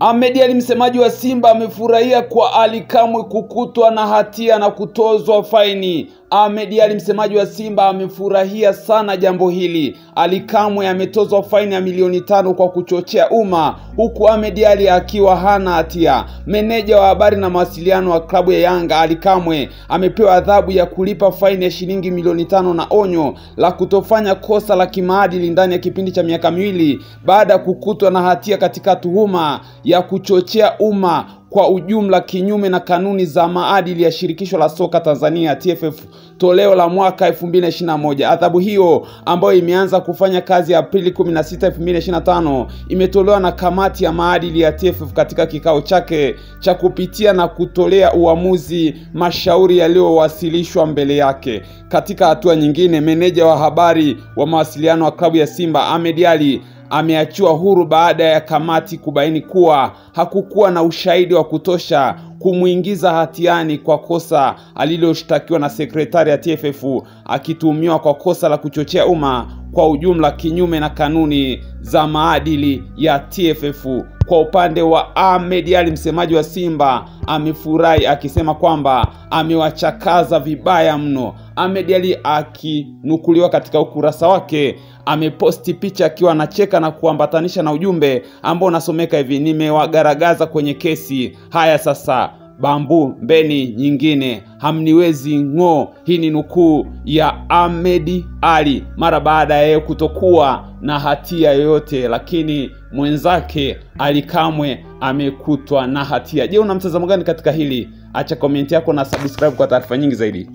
Ahmed Ally, msemaji wa Simba, amefurahia kwa Ally Kamwe kukutwa na hatia na kutozwa faini. Ahmed Ally, msemaji wa Simba, amefurahia sana jambo hili. Ally Kamwe ametozwa faini ya milioni 5 kwa kuchochea umma, huku Ahmed Ally akiwa hana hatia. Meneja wa habari na mawasiliano wa klabu ya Yanga, Ally Kamwe, amepewa adhabu ya kulipa faini ya shilingi milioni 5 na onyo la kutofanya kosa la kimaadili ndani ya kipindi cha miaka 2 baada ya kukutwa na hatia katika tuhuma ya kuchochea umma kwa ujumla kinyume na kanuni za maadili ya Shirikisho la Soka Tanzania TFF toleo la mwaka 2021. Adhabu hiyo ambayo imeanza kufanya kazi Aprili 16, 2025 imetolewa na kamati ya maadili ya TFF katika kikao chake cha kupitia na kutolea uamuzi mashauri yaliyowasilishwa mbele yake. Katika hatua nyingine, meneja wa habari wa mawasiliano wa klabu ya Simba, Ahmed Ally, ameachiwa huru baada ya kamati kubaini kuwa hakukuwa na ushahidi wa kutosha kumuingiza hatiani kwa kosa aliloshtakiwa na sekretari ya TFF, akituhumiwa kwa kosa la kuchochea umma kwa ujumla kinyume na kanuni za maadili ya TFF. Kwa upande wa Ahmed Ally, msemaji wa Simba, amefurahi akisema kwamba amewachakaza vibaya mno. Ahmed Ally akinukuliwa katika ukurasa wake ameposti picha akiwa anacheka na kuambatanisha na ujumbe ambao unasomeka hivi: nimewagaragaza kwenye kesi, haya sasa bambu mbeni nyingine hamniwezi ngo. Hii ni nukuu ya Ahmed Ally mara baada ya kutokuwa na hatia yoyote, lakini mwenzake Ally Kamwe amekutwa na hatia. Je, una mtazamo gani katika hili? Acha comment yako na subscribe kwa taarifa nyingi zaidi.